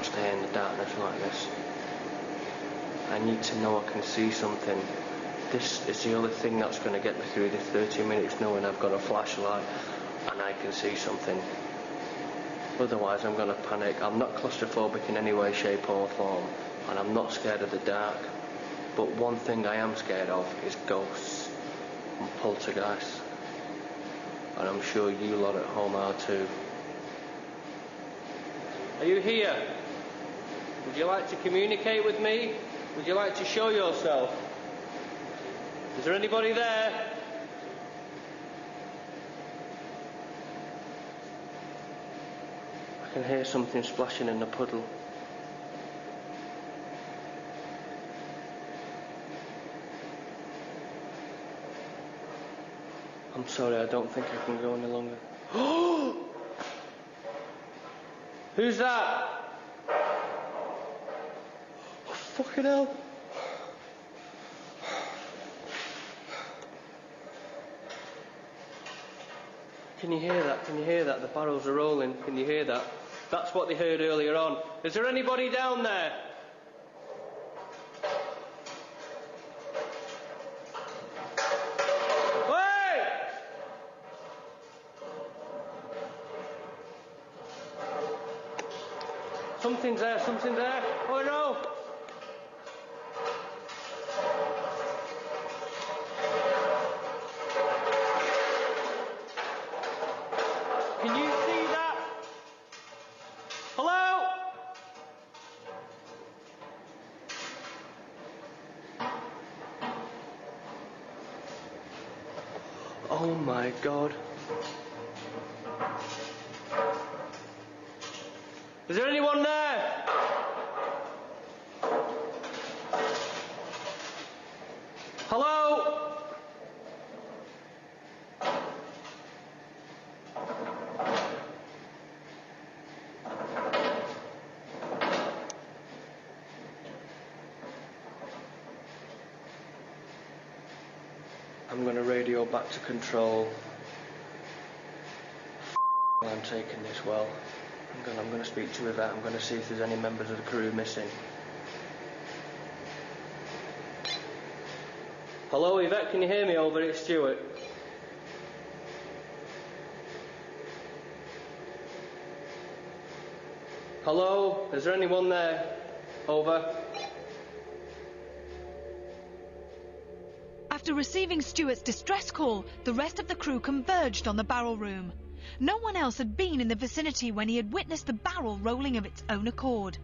Stay in the darkness like this. I need to know I can see something. This is the only thing that's going to get me through the 30 minutes, knowing I've got a flashlight and I can see something. Otherwise I'm going to panic. I'm not claustrophobic in any way, shape or form, and I'm not scared of the dark. But one thing I am scared of is ghosts and poltergeists. And I'm sure you lot at home are too. Are you here? Would you like to communicate with me? Would you like to show yourself? Is there anybody there? I can hear something splashing in the puddle. I'm sorry, I don't think I can go any longer. Who's that? Oh, fucking hell. Can you hear that? Can you hear that? The barrels are rolling. Can you hear that? That's what they heard earlier on. Is there anybody down there? Something's there, something's there. Oh no! Can you see that? Hello? Oh my God. Is there anyone there? Hello? I'm going to radio back to control. I'm taking this well. I'm going to speak to Yvette. I'm going to see if there's any members of the crew missing. Hello, Yvette, can you hear me over? It's Stuart. Hello, is there anyone there? Over. After receiving Stuart's distress call, the rest of the crew converged on the barrel room. No one else had been in the vicinity when he had witnessed the barrel rolling of its own accord.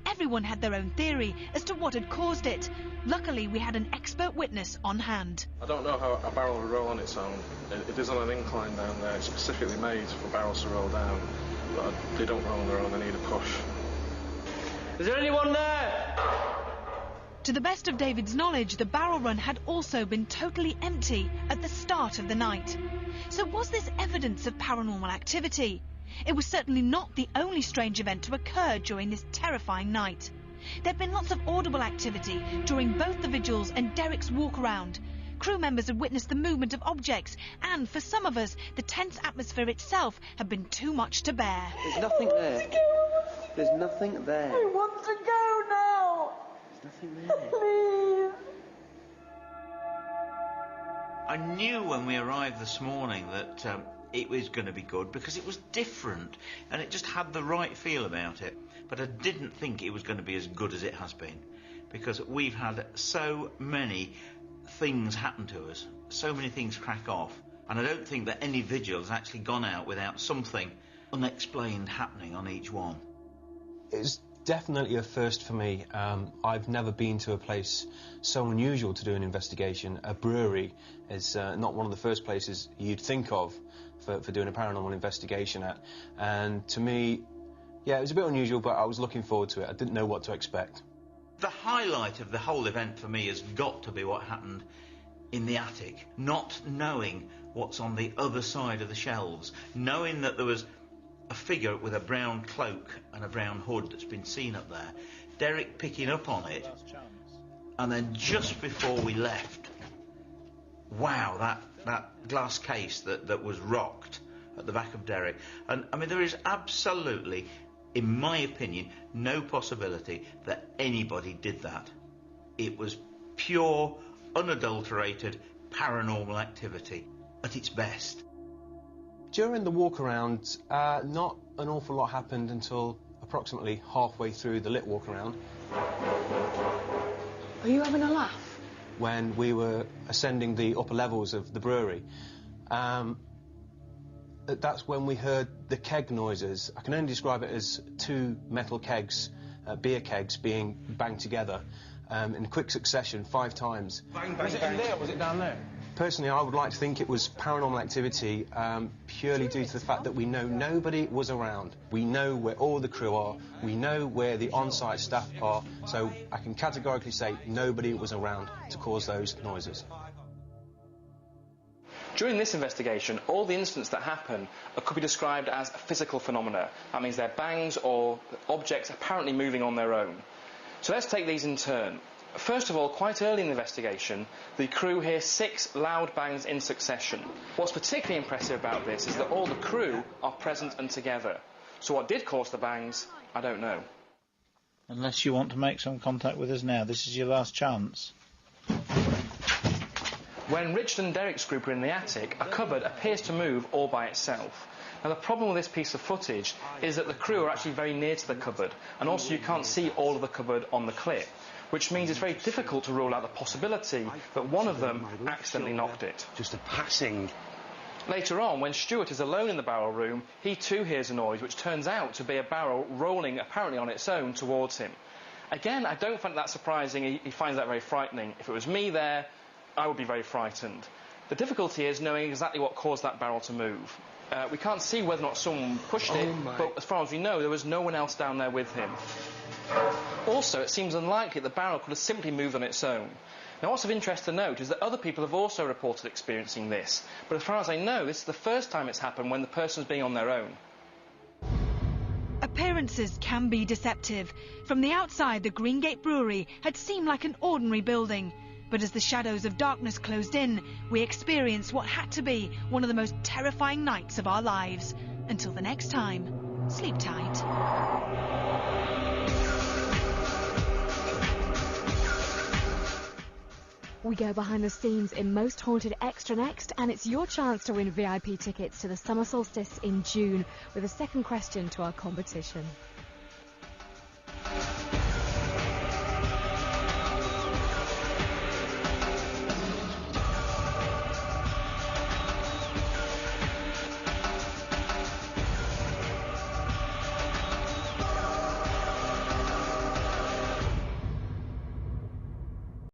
Everyone had their own theory as to what had caused it. Luckily, we had an expert witness on hand. I don't know how a barrel would roll on its own. It is on an incline down there. It's specifically made for barrels to roll down, but they don't roll on their own. They need a push. Is there anyone there? To the best of David's knowledge, the barrel run had also been totally empty at the start of the night. So was this evidence of paranormal activity? It was certainly not the only strange event to occur during this terrifying night. There had been lots of audible activity during both the vigils and Derek's walk-around. Crew members had witnessed the movement of objects, and for some of us, the tense atmosphere itself had been too much to bear. There's nothing there. There's nothing there. I want to go now. There's nothing there. Please. I knew when we arrived this morning that it was going to be good because it was different and it just had the right feel about it. But I didn't think it was going to be as good as it has been, because we've had so many things happen to us, so many things crack off, and I don't think that any vigil has actually gone out without something unexplained happening on each one. It's definitely a first for me. I've never been to a place so unusual to do an investigation. A brewery is not one of the first places you'd think of for doing a paranormal investigation at, and to me, yeah, it was a bit unusual, but I was looking forward to it. I didn't know what to expect. The highlight of the whole event for me has got to be what happened in the attic. Not knowing what's on the other side of the shelves, knowing that there was a figure with a brown cloak and a brown hood that's been seen up there, Derek picking up on it, and then just before we left, wow, that glass case that was rocked at the back of Derek. And I mean, there is absolutely In my opinion, no possibility that anybody did that. It was pure, unadulterated paranormal activity at its best. During the walk around, not an awful lot happened until approximately halfway through the lit walk around. Are you having a laugh? When we were ascending the upper levels of the brewery, that's when we heard the keg noises. I can only describe it as two metal kegs, beer kegs, being banged together in quick succession 5 times. Bang, bang, was it in there or was it down there? Personally, I would like to think it was paranormal activity purely due to the fact that we know nobody was around. We know where all the crew are, we know where the on-site staff are, so I can categorically say nobody was around to cause those noises. During this investigation, all the incidents that happen could be described as physical phenomena. That means they're bangs or objects apparently moving on their own. So let's take these in turn. First of all, quite early in the investigation, the crew hear 6 loud bangs in succession. What's particularly impressive about this is that all the crew are present and together. So what did cause the bangs, I don't know. Unless you want to make some contact with us now, this is your last chance. When Richard and Derek's group are in the attic, a cupboard appears to move all by itself. Now the problem with this piece of footage is that the crew are actually very near to the cupboard, and also you can't see all of the cupboard on the clip, which means it's very difficult to rule out the possibility that one of them accidentally knocked it. Just a passing. Later on, when Stuart is alone in the barrel room, he too hears a noise which turns out to be a barrel rolling apparently on its own towards him. Again, I don't find that surprising. He finds that very frightening. If it was me there, I would be very frightened. The difficulty is knowing exactly what caused that barrel to move. We can't see whether or not someone pushed it, but as far as we know, there was no one else down there with him. Also, it seems unlikely the barrel could have simply moved on its own. Now, what's of interest to note is that other people have also reported experiencing this, but as far as I know, this is the first time it's happened when the person's being on their own. Appearances can be deceptive. From the outside, the Greengate Brewery had seemed like an ordinary building. But as the shadows of darkness closed in, we experienced what had to be one of the most terrifying nights of our lives. Until the next time, sleep tight. We go behind the scenes in Most Haunted Extra next, and it's your chance to win VIP tickets to the summer solstice in June with a second question to our competition.